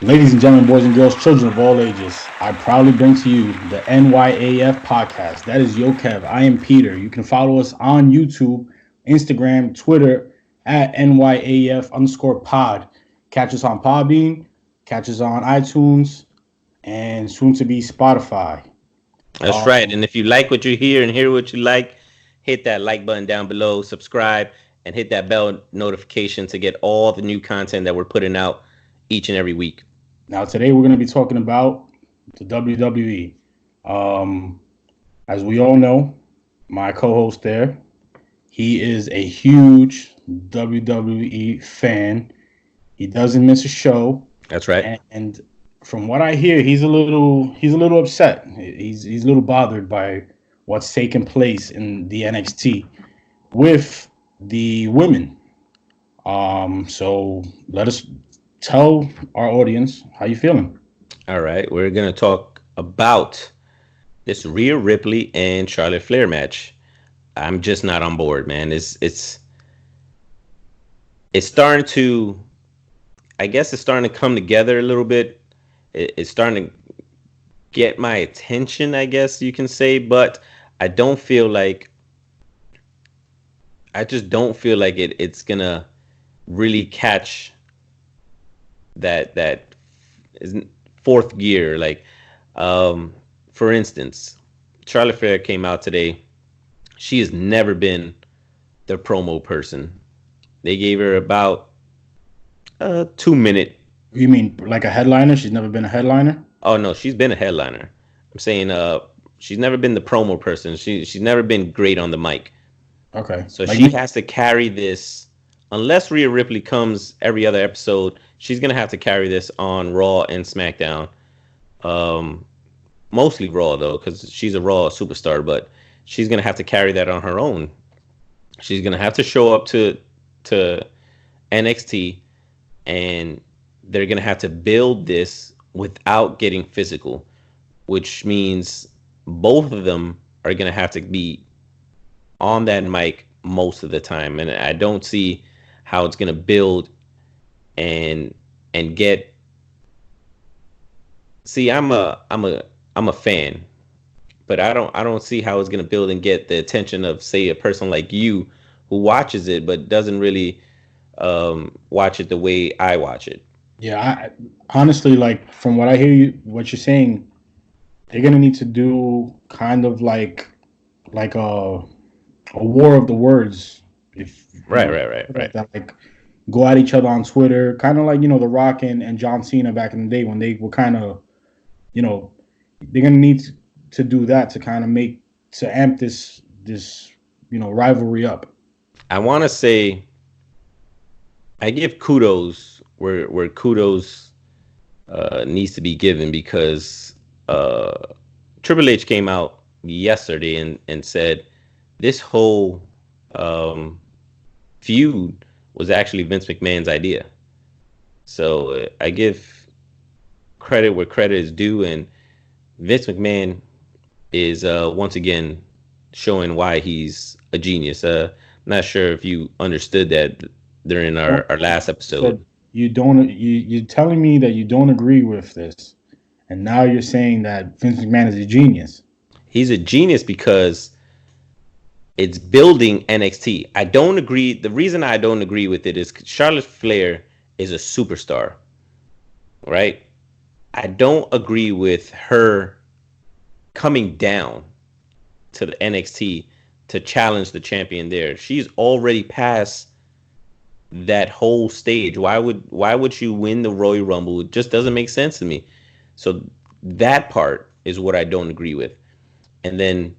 Ladies and gentlemen, boys and girls, children of all ages, I proudly bring to you the NYAF podcast. That is Yo Kev. I am Peter. You can follow us on YouTube, Instagram, Twitter at NYAF_pod. Catch us on Podbean, catch us on iTunes, and soon to be Spotify. That's right. And if you like what you hear and hear what you like, hit that like button down below, subscribe, and hit that bell notification to get all the new content that we're putting out each and every week. Now, today we're going to be talking about the WWE. As we all know, my co-host there, he is a huge WWE fan. He doesn't miss a show. That's right. And from what I hear, he's a little upset. He's a little bothered by what's taking place in the NXT with the women. So let us tell our audience how you feeling. All right, we're gonna talk about this Rhea Ripley and Charlotte Flair match. I'm just not on board, man. It's starting to, I guess it's starting to come together a little bit. It's starting to get my attention, I guess you can say, but I just don't feel like it's gonna really catch that is fourth gear. Like, for instance, Charlotte Flair came out today. She has never been the promo person. They gave her about 2 minute. You mean like a headliner? She's never been a headliner? Oh no, she's been a headliner. I'm saying she's never been the promo person. She's never been great on the mic. Okay. So she has to carry this. Unless Rhea Ripley comes every other episode, she's going to have to carry this on Raw and SmackDown. Mostly Raw, though, because she's a Raw superstar, but she's going to have to carry that on her own. She's going to have to show up to NXT, and they're going to have to build this without getting physical, which means both of them are going to have to be on that mic most of the time. And I don't see how it's going to build and get. See, I'm a fan, but I don't see how it's going to build and get the attention of, say, a person like you who watches it but doesn't really watch it the way I watch it. Yeah, honestly, like from what I hear what you're saying, they're gonna need to do kind of like a war of the words. Right. That, like, go at each other on Twitter, kind of like, The Rock and John Cena back in the day when they were kind of, they're gonna need to do that to kind of amp this rivalry up. I want to say I give kudos where kudos needs to be given, because Triple H came out yesterday and said this whole feud was actually Vince McMahon's idea. So I give credit where credit is due, and Vince McMahon is once again showing why he's a genius. I'm not sure if you understood that during our last episode. You're telling me that you don't agree with this, and now you're saying that Vince McMahon is a genius. He's a genius because it's building NXT. I don't agree. The reason I don't agree with it is Charlotte Flair is a superstar, right? I don't agree with her coming down to the NXT to challenge the champion there. She's already past that whole stage. Why would she win the Royal Rumble? It just doesn't make sense to me. So that part is what I don't agree with. And then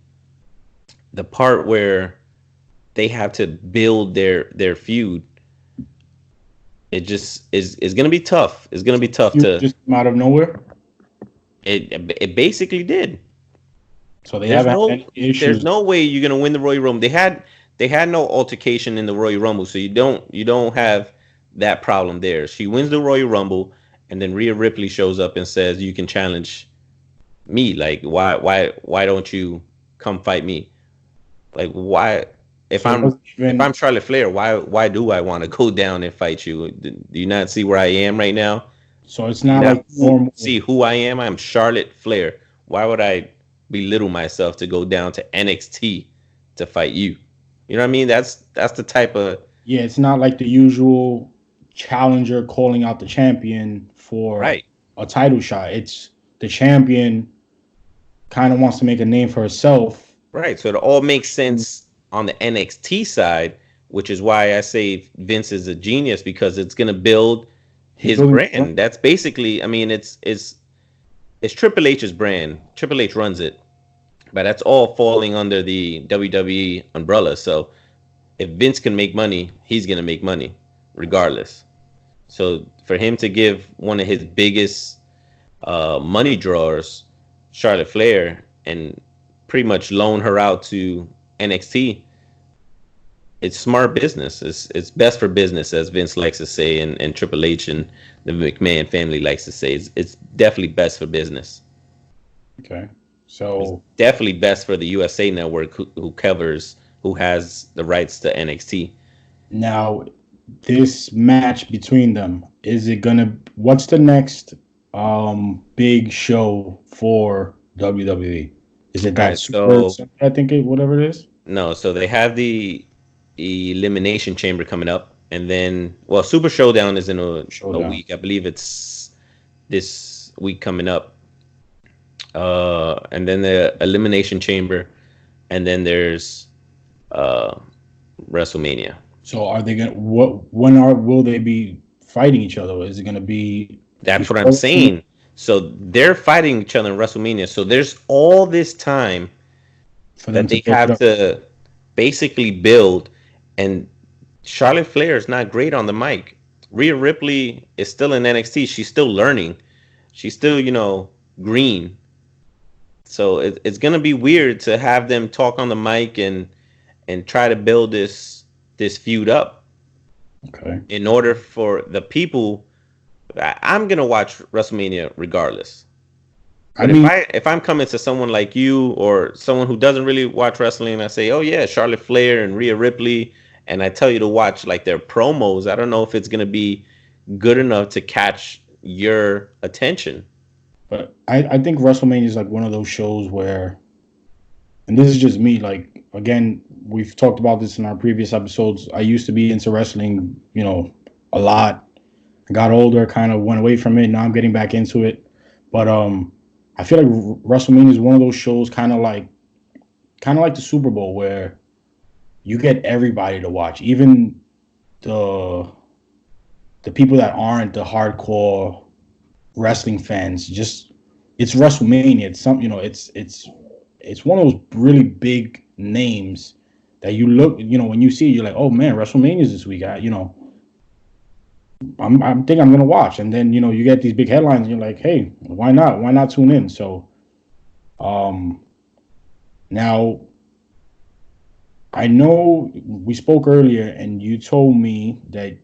the part where they have to build their feud, it just is going to be tough. It's going to be tough to just come out of nowhere. It basically did. So haven't had any issues. There's no way you're going to win the Royal Rumble. They had no altercation in the Royal Rumble, so you don't have that problem there. She wins the Royal Rumble, and then Rhea Ripley shows up and says, "You can challenge me. Like, why don't you come fight me? Like, why? If I'm Charlotte Flair, why do I want to go down and fight you? Do you not see where I am right now? So it's not Now, like normal. see who I am. I'm Charlotte Flair. Why would I belittle myself to go down to NXT to fight you? You know what I mean? That's the type of Yeah, it's not like the usual challenger calling out the champion for right, a title shot. It's the champion kind of wants to make a name for herself. right. So it all makes sense on the NXT side, which is why I say Vince is a genius because it's gonna build He's his building. brand. That's basically, I mean, it's Triple H's brand. Triple H runs it, but that's all falling under the WWE umbrella. So if Vince can make money, he's gonna make money, regardless. So for him to give one of his biggest money drawers, Charlotte Flair, and pretty much loan her out to NXT, it's smart business. It's best for business, as Vince likes to say, and Triple H and the McMahon family likes to say. It's definitely best for business. Okay. It's So definitely best for the USA Network, who has the rights to NXT. now this match between them, is it gonna what's the next big show for WWE? Is it All that right, Super so Sunday, I think whatever it is? no, so they have the Elimination Chamber coming up, and then Super Showdown is in a Showdown. week. I believe it's this week coming up. And then the Elimination Chamber, and then there's WrestleMania. So are they gonna will they be fighting each other? Is it gonna be That's what I'm before saying. So they're fighting each other in WrestleMania. So there's all this time for them that to they build it have up? to basically build. And Charlotte Flair is not great on the mic. Rhea Ripley is still in NXT. She's still learning. She's still, green. So it's gonna be weird to have them talk on the mic and try to build this feud up. Okay. In order for the people, I'm gonna watch WrestleMania regardless. I But mean, if I'm coming to someone like you or someone who doesn't really watch wrestling, and I say, oh yeah, Charlotte Flair and Rhea Ripley, and I tell you to watch like their promos, I don't know if it's gonna be good enough to catch your attention. but I think WrestleMania is like one of those shows where, and this is just me, like, again, we've talked about this in our previous episodes. I used to be into wrestling, a lot. I got older, kind of went away from it. Now I'm getting back into it. But I feel like WrestleMania is one of those shows kind of like the Super Bowl where you get everybody to watch, even the the people that aren't the hardcore wrestling fans. Just it's WrestleMania. It's some it's one of those really big names that you look, when you see it, you're like, oh man, WrestleMania is this week. I'm think I'm gonna watch, and then you get these big headlines, and you're like, hey, why not? Why not tune in? So, now I know we spoke earlier, and you told me that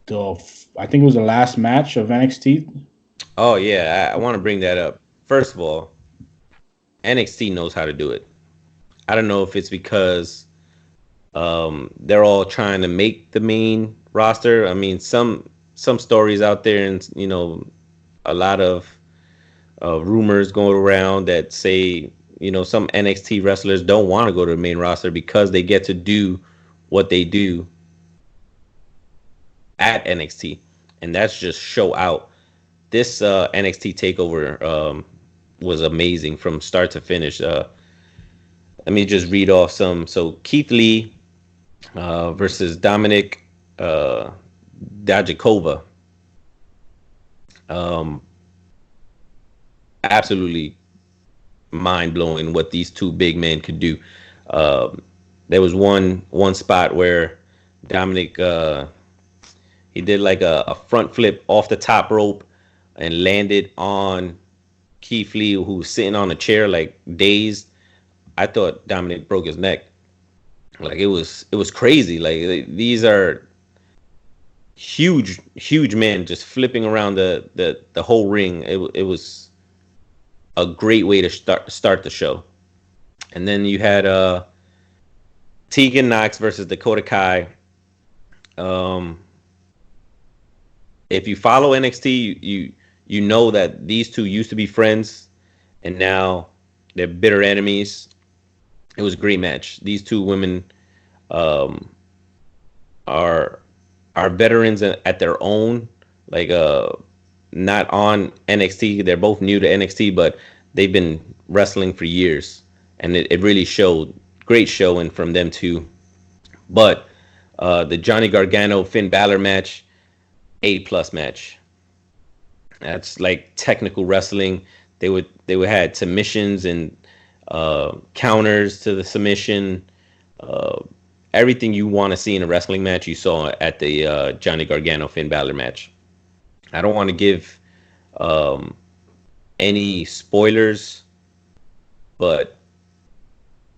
I think it was the last match of NXT. Oh yeah, I want to bring that up. First of all, NXT knows how to do it. I don't know if it's because they're all trying to make the main roster. I mean, some stories out there, and a lot of rumors going around that say some NXT wrestlers don't want to go to the main roster because they get to do what they do at NXT, and that's just show out. This NXT Takeover was amazing from start to finish. Let me just read off some. So Keith Lee versus Dominic Dijakovic. Absolutely mind blowing what these two big men could do. There was one spot where Dominic he did like a front flip off the top rope and landed on Keith Lee, who was sitting on a chair like dazed. I thought Dominic broke his neck. Like it was crazy. Like these are huge men just flipping around the whole ring. It was a great way to start the show. And then you had Tegan Knox versus Dakota Kai. if you follow NXT, you know that these two used to be friends, and now they're bitter enemies. It was a great match. These two women um, are veterans at their own, like not on NXT. They're both new to NXT, but they've been wrestling for years, and it really showed. Great showing from them too. But the Johnny Gargano Finn Balor match, A+ match. That's like technical wrestling. They would had submissions and counters to the submission. Uh, Everything you want to see in a wrestling match, you saw at the Johnny Gargano Finn Balor match. I don't want to give um, any spoilers, but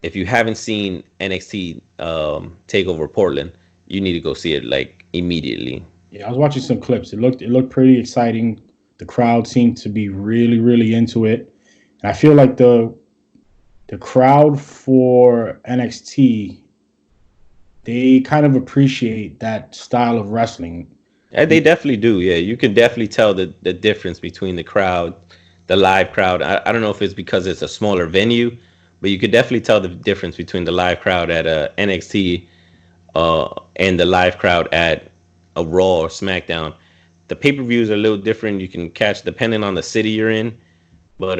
if you haven't seen NXT Takeover Portland, you need to go see it like immediately. Yeah, I was watching some clips. It looked pretty exciting. The crowd seemed to be really, really into it. And I feel like the crowd for NXT, they kind of appreciate that style of wrestling. And they definitely do. Yeah, you can definitely tell the difference between the crowd, the live crowd. I don't know if it's because it's a smaller venue, but you could definitely tell the difference between the live crowd at NXT and the live crowd at a Raw or SmackDown. The pay-per-views are a little different. You can catch depending on the city you're in, but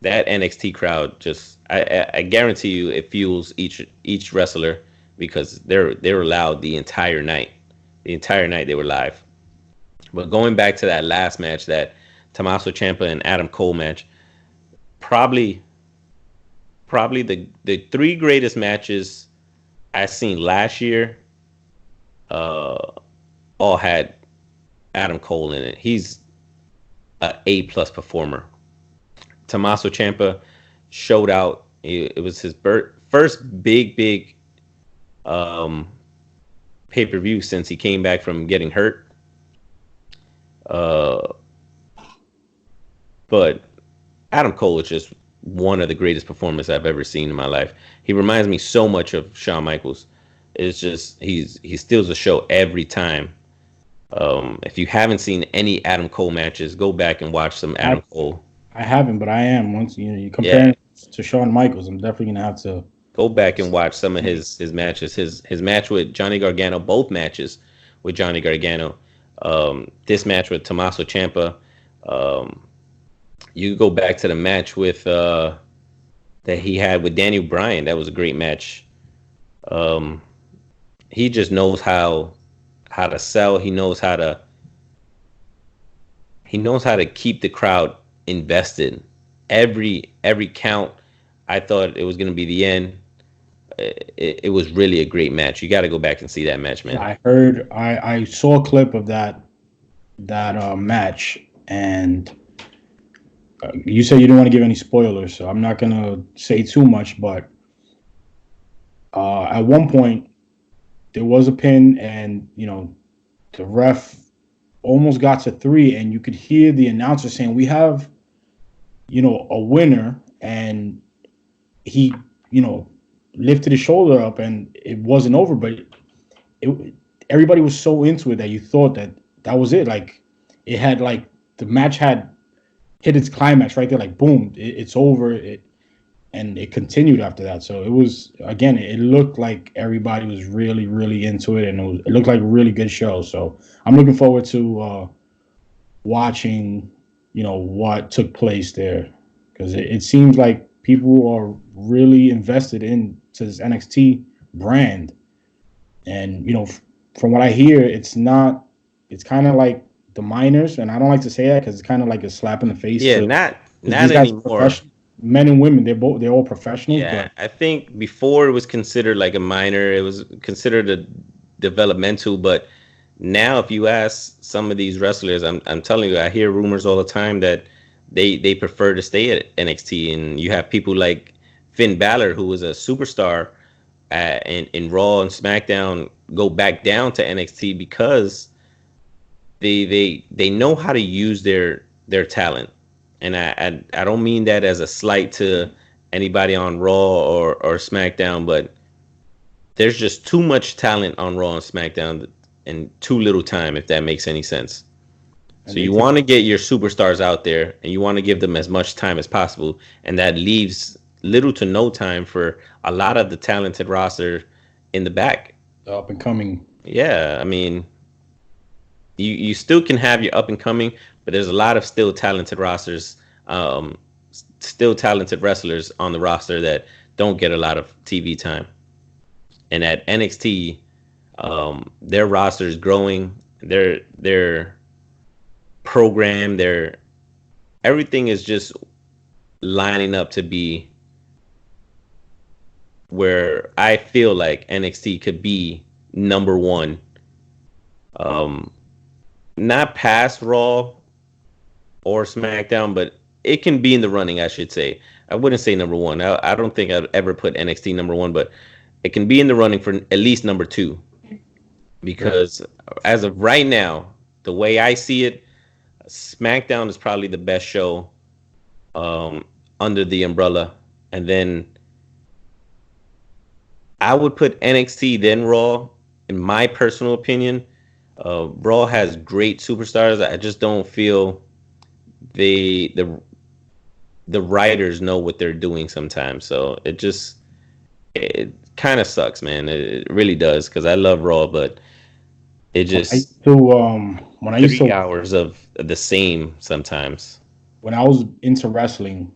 that NXT crowd just I guarantee you it fuels each wrestler because they're loud the entire night. The entire night they were live. But going back to that last match, that Tommaso Ciampa and Adam Cole match, probably the three greatest matches I seen last year all had Adam Cole in it. He's a A+ performer. Tommaso Ciampa showed out. It was his first big pay-per-view since he came back from getting hurt. But Adam Cole is just one of the greatest performers I've ever seen in my life. He reminds me so much of Shawn Michaels. It's just he steals the show every time. If you haven't seen any Adam Cole matches, go back and watch some Adam Cole. I haven't, but I am. Once you compare it to Shawn Michaels, I'm definitely gonna have to go back and watch some of his matches. His match with Johnny Gargano, both matches with Johnny Gargano. This match with Tommaso Ciampa. You go back to the match with that he had with Daniel Bryan. That was a great match. He just knows how to sell. He knows how to keep the crowd invested. Every count, I thought it was going to be the end. It was really a great match. You got to go back and see that match, man. I saw a clip of that match, and you said you didn't want to give any spoilers, so I'm not gonna say too much. But at one point, there was a pin, and the ref almost got to 3, and you could hear the announcer saying, "We have, a winner," and he, lifted his shoulder up, and it wasn't over. But everybody was so into it that you thought that was it. Like it had the match had hit its climax right there. Like boom, it's over. And it continued after that. So it was, again, it looked like everybody was really, really into it, and it looked like a really good show. So I'm looking forward to watching, what took place there, because it seems like people are really invested into this NXT brand. And, from what I hear, it's kind of like the minors, and I don't like to say that because it's kind of like a slap in the face. Yeah, not anymore. Men and women, they're all professionals. Yeah, but I think before it was considered like a minor. It was considered a developmental. But now, if you ask some of these wrestlers, I'm telling you, I hear rumors all the time that they prefer to stay at NXT. And you have people like Finn Balor, who was a superstar in Raw and SmackDown, go back down to NXT because they know how to use their talent. And I don't mean that as a slight to anybody on Raw or SmackDown, but there's just too much talent on Raw and SmackDown in too little time, if that makes any sense. And So you want to get your superstars out there, and you want to give them as much time as possible, and that leaves little to no time for a lot of the talented roster in the back. Up and coming. Yeah, I mean, you still can have your up and coming, but there's a lot of still talented rosters, still talented wrestlers on the roster that don't get a lot of TV time. And at NXT, their roster is growing. Their program, everything is just lining up to be where I feel like NXT could be number one. Not past Raw or SmackDown, but it can be in the running, I should say. I wouldn't say number one. I don't think I'd ever put NXT number one, but it can be in the running for at least number two. Because as of right now, the way I see it, SmackDown is probably the best show under the umbrella. And then I would put NXT, then Raw, in my personal opinion. Raw has great superstars. I just don't feel the writers know what they're doing sometimes. So it kind of sucks, man. It really does, because I love Raw, but it just when I used to 3 hours of the same sometimes. When I was into wrestling,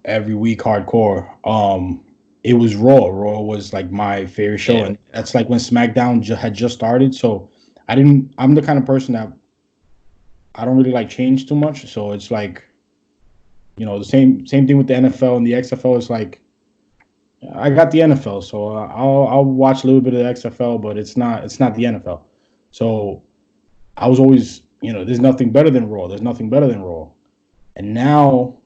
every week hardcore, it was Raw. Raw was like my favorite show, and that's like when SmackDown had just started. So I'm the kind of person that I don't really like change too much. So it's like, the same thing with the NFL and the XFL. It's like, I got the NFL, so I'll watch a little bit of the XFL, but it's not the NFL. So I was always, there's nothing better than Raw. There's nothing better than Raw. And now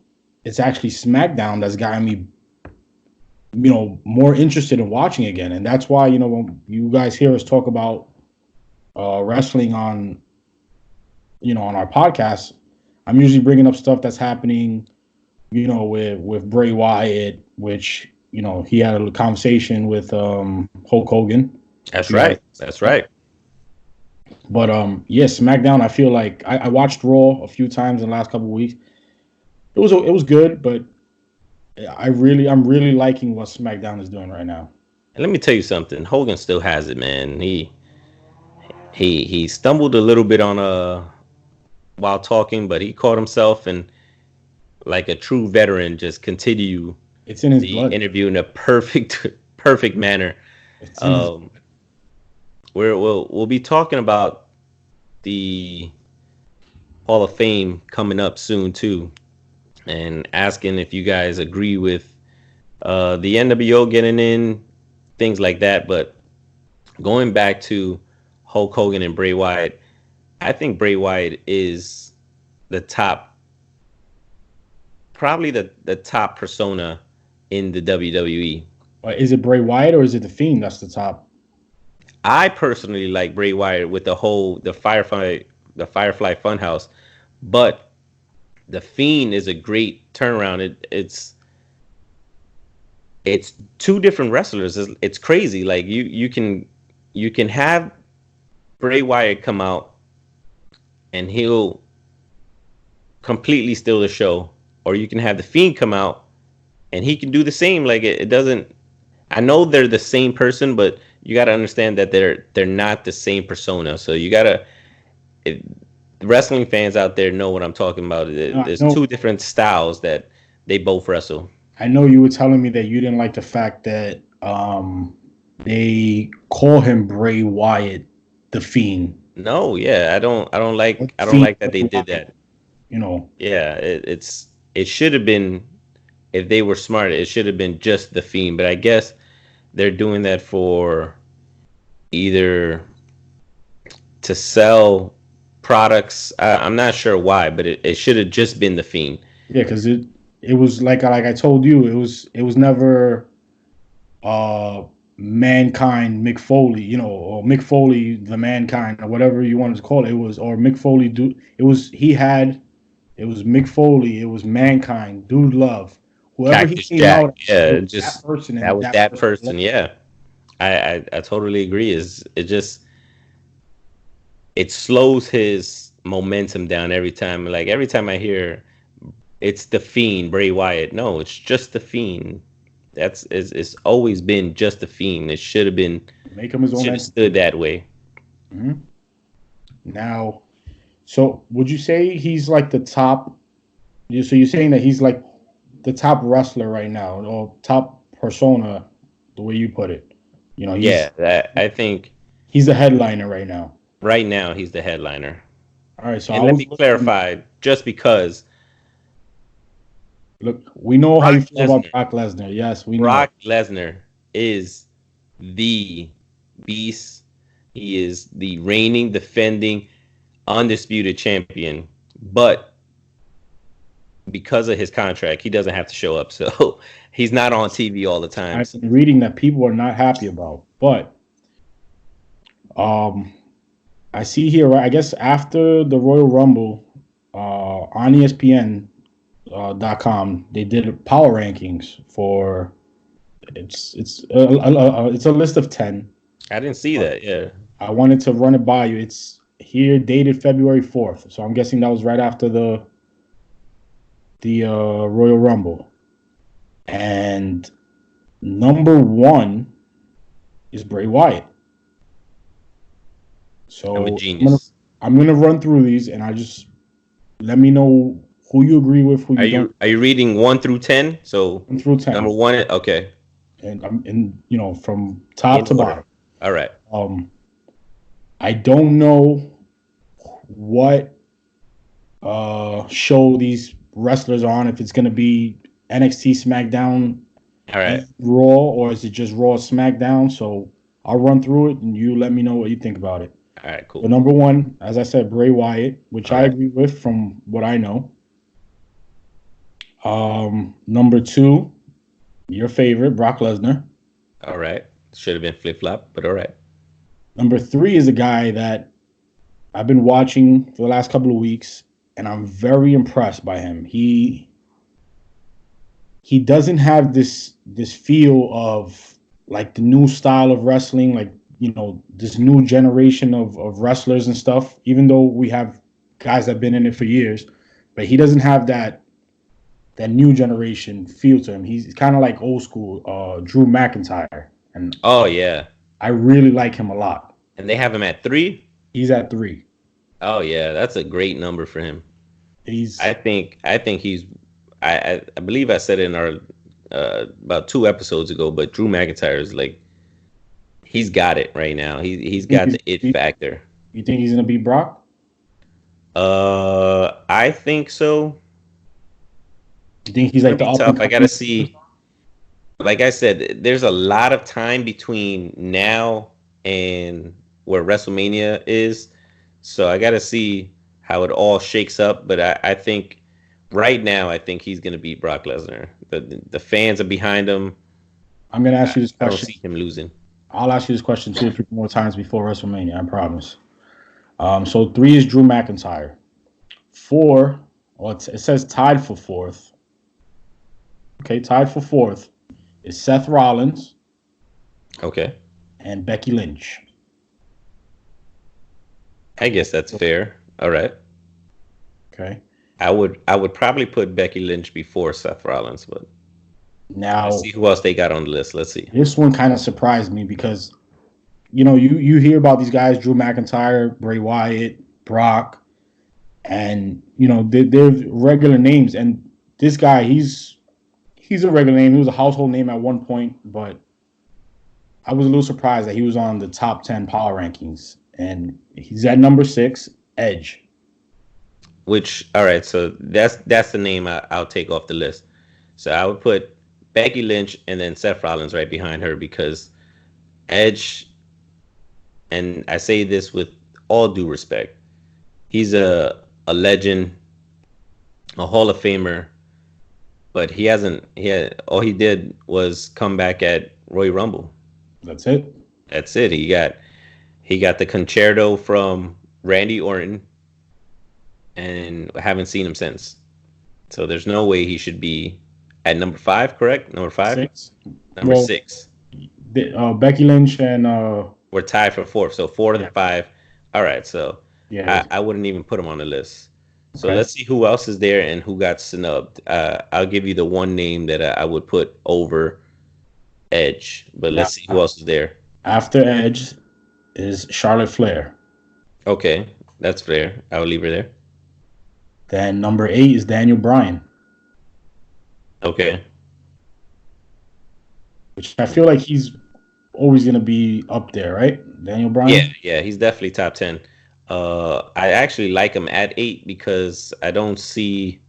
it's actually SmackDown that's gotten me, more interested in watching again. And that's why, when you guys hear us talk about wrestling on our podcast, I'm usually bringing up stuff that's happening, with Bray Wyatt, which, he had a conversation with Hulk Hogan. That's right. That's right. But SmackDown, I feel like I watched Raw a few times in the last couple of weeks. It was good, but I'm really liking what SmackDown is doing right now. And let me tell you something. Hogan still has it, man. He stumbled a little bit while talking, but he caught himself, and like a true veteran, just continue. It's in his blood. Interview in a perfect manner. We'll be talking about the Hall of Fame coming up soon too, and asking if you guys agree with the NWO getting in, things like that. But going back to Hulk Hogan and Bray Wyatt, I think Bray Wyatt is the top, probably the top persona in the WWE. Is it Bray Wyatt or is it The Fiend that's the top? I personally like Bray Wyatt with the Firefly Funhouse, but The Fiend is a great turnaround. It's two different wrestlers. It's crazy. Like you can have Bray Wyatt come out and he'll completely steal the show, or you can have The Fiend come out and he can do the same. Like it doesn't. I know they're the same person, but you got to understand that they're not the same persona. So you gotta. The wrestling fans out there know what I'm talking about. There's two different styles that they both wrestle. I know you were telling me that you didn't like the fact that they call him Bray Wyatt, the Fiend. No, yeah, I don't like that they did that. Yeah, it should have been, if they were smart, it should have been just the Fiend. But I guess they're doing that for either to sell products. I'm not sure why, but it should have just been the Fiend. Yeah, because it was like I told you, it was never Mankind Mick Foley, or Mick Foley the Mankind, or whatever you wanted to call it. It was, or Mick Foley it was Mick Foley, it was Mankind, Dude Love. Whoever Cactus he came Jack, out, yeah, just that person. That was that person, yeah. I totally agree. It just it slows his momentum down every time. Like every time I hear it's the Fiend, Bray Wyatt. No, it's just the Fiend. It's always been just the Fiend. It should have been Make him his own should have entity. stood that way. Mm-hmm. Now, so would you say he's like the top? So you're saying that he's like the top wrestler right now, or top persona, the way you put it. I think he's the headliner right now. right now he's the headliner. All right, so And let me clarify, just because look, we know how you feel about Lesnar. Brock Lesnar. Yes, we know. Brock Lesnar is the beast. He is the reigning, defending, undisputed champion. But because of his contract, he doesn't have to show up. So he's not on TV all the time. I've been reading that people are not happy about. But I see here, I guess after the Royal Rumble, on ESPN.com, they did power rankings for it's a list of 10. I didn't see that. Yeah. I wanted to run it by you. It's here dated February 4th. So I'm guessing that was right after the Royal Rumble. And number 1 is Bray Wyatt. So I'm a genius. I'm gonna run through these, and I just let me know who you agree with. Who you don't. Are you reading 1 through 10? So 1 through 10. Number 1. Okay. And I'm in from top to bottom. All right. I don't know what show these wrestlers are on. If it's gonna be NXT, SmackDown, all right, Raw, or is it just Raw, SmackDown? So I'll run through it, and you let me know what you think about it. All right, cool. So number 1, as I said, Bray Wyatt, which I agree with from what I know. Number 2, your favorite, Brock Lesnar. All right. Should have been flip-flop, but all right. Number 3 is a guy that I've been watching for the last couple of weeks, and I'm very impressed by him. He doesn't have this feel of like the new style of wrestling, like, this new generation of wrestlers and stuff, even though we have guys that have been in it for years, but he doesn't have that new generation feel to him. He's kind of like old school Drew McIntyre. And oh, yeah. I really like him a lot. And they have him at 3? He's at 3. Oh, yeah. That's a great number for him. I think he's I believe I said it in our about 2 episodes ago, but Drew McIntyre is like, he's got it right now. He's got the it factor. You think he's gonna beat Brock? I think so. You think he's like the tough? I gotta see. Like I said, there's a lot of time between now and where WrestleMania is, so I gotta see how it all shakes up. But I think right now, I think he's gonna beat Brock Lesnar. The fans are behind him. I'm gonna ask you this question. I don't see him losing. I'll ask you this question 2 or 3 more times before WrestleMania. I promise. So 3 is Drew McIntyre. 4, well, it says tied for 4th. Okay, tied for 4th is Seth Rollins. Okay. And Becky Lynch. I guess that's fair. All right. Okay. I would probably put Becky Lynch before Seth Rollins, but now let's see who else they got on the list. Let's see. This one kind of surprised me because, you hear about these guys, Drew McIntyre, Bray Wyatt, Brock, and they're regular names. And this guy, he's a regular name. He was a household name at one point, but I was a little surprised that he was on the top 10 power rankings. And he's at number 6, Edge. Which, all right, so that's the name I'll take off the list. So I would put Becky Lynch and then Seth Rollins right behind her, because Edge, and I say this with all due respect, he's a legend, a Hall of Famer, but all he did was come back at Royal Rumble. That's it. He got the concerto from Randy Orton, and haven't seen him since. So there's no way he should be at number 5, correct? Number 5? 6. Number 6. Becky Lynch and we're tied for 4th. So 4 and 5 All right, so Yeah. I wouldn't even put him on the list. So Okay. let's see who else is there and who got snubbed. I'll give you the one name that I would put over Edge, but Now, let's see who else is there. after Edge is Charlotte Flair. Okay, that's fair. I'll leave her there. Then number 8 is Daniel Bryan, Okay. which I feel like he's always going to be up there, right? Daniel Bryan? Yeah, he's definitely top 10. I actually like him at 8 because I don't see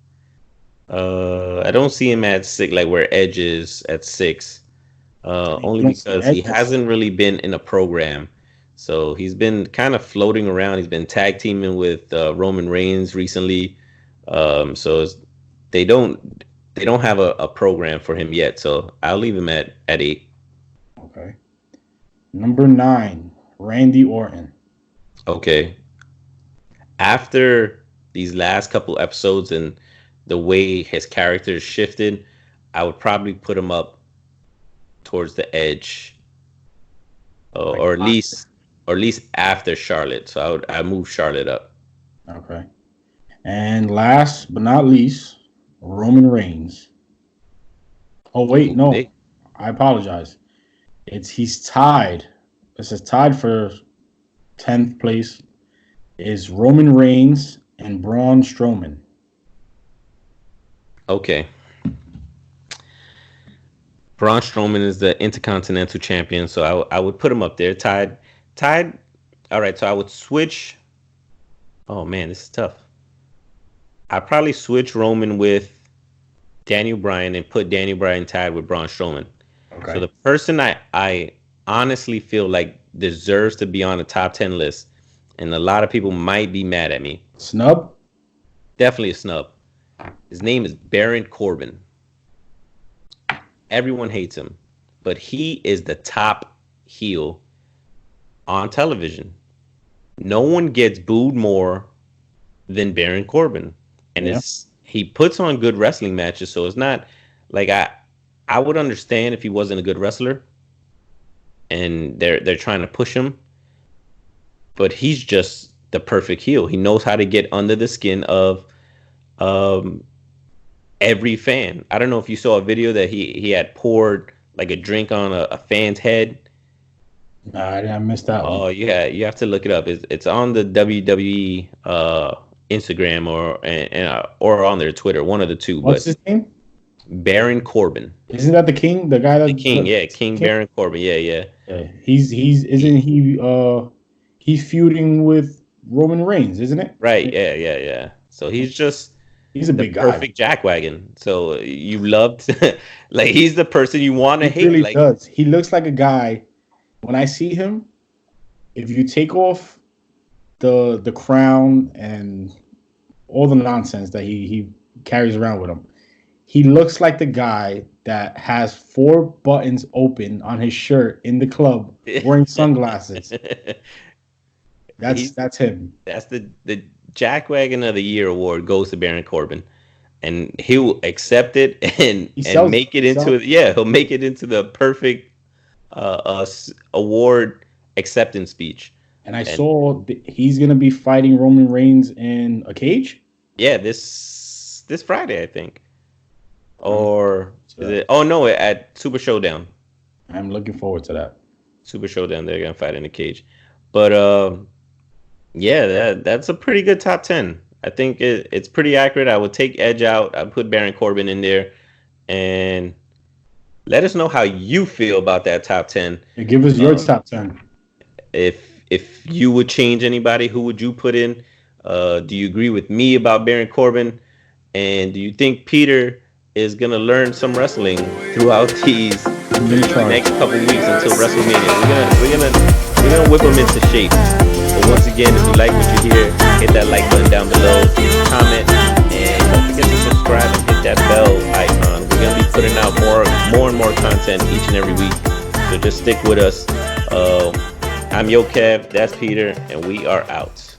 him at 6 like where Edge is at 6. Only because he hasn't really been in a program. So he's been kind of floating around. He's been tag teaming with Roman Reigns recently. So they don't have a program for him yet. So I'll leave him at 8. Okay. Number 9, Randy Orton. Okay. After these last couple episodes and the way his character shifted, I would probably put him up towards the edge, or at least after Charlotte. So I move Charlotte up. Okay. And last but not least, Roman Reigns. Oh wait, no. I apologize. He's tied. This is tied for 10th place. Is Roman Reigns and Braun Strowman. Okay. Braun Strowman is the Intercontinental Champion, so I would put him up there. Tied. All right, so I would switch. Oh man, this is tough. I'd probably switch Roman with Daniel Bryan and put Daniel Bryan tied with Braun Strowman. Okay. So the person I honestly feel like deserves to be on the top 10 list, and a lot of people might be mad at me. Snub? Definitely a snub. His name is Baron Corbin. Everyone hates him, but he is the top heel on television. No one gets booed more than Baron Corbin. And he puts on good wrestling matches, so it's not like I would understand if he wasn't a good wrestler and they're trying to push him, but he's just the perfect heel. He knows how to get under the skin of every fan. I don't know if you saw a video that he had poured like a drink on a fan's head. Nah, I missed that one. Oh yeah, you have to look it up. It's on the WWE Instagram or on their Twitter, one of the two. What's his name? Baron Corbin. Isn't that the king? The guy that the king? Yeah, King Baron Corbin. Yeah. He's isn't he? He's feuding with Roman Reigns, isn't it? Right. Yeah. So he's a big guy. Perfect jackwagon. So you loved like he's the person you want to hate. Really like, does. He looks like a guy. When I see him, if you take off the crown and all the nonsense that he carries around with him, he looks like the guy that has 4 buttons open on his shirt in the club wearing sunglasses. That's him. That's the Jackwagon of the Year award goes to Baron Corbin, and he'll accept it and make it into he'll make it into the perfect award acceptance speech. And I saw he's gonna be fighting Roman Reigns in a cage. Yeah, this Friday, I think. Or is it? Oh no, at Super Showdown. I'm looking forward to that. Super Showdown, they're gonna fight in a cage. But yeah, that's a pretty good top 10. I think it's pretty accurate. I would take Edge out. I put Baron Corbin in there, and let us know how you feel about that top 10. Give us your top 10. If you would change anybody, who would you put in? Do you agree with me about Baron Corbin? And do you think Peter is gonna learn some wrestling throughout these next couple weeks until WrestleMania? We're gonna whip him into shape. But once again, if you like what you hear, hit that like button down below, comment, and don't forget to subscribe and hit that bell icon. We're gonna be putting out more and more content each and every week. So just stick with us. I'm Yo Kev, that's Peter, and we are out.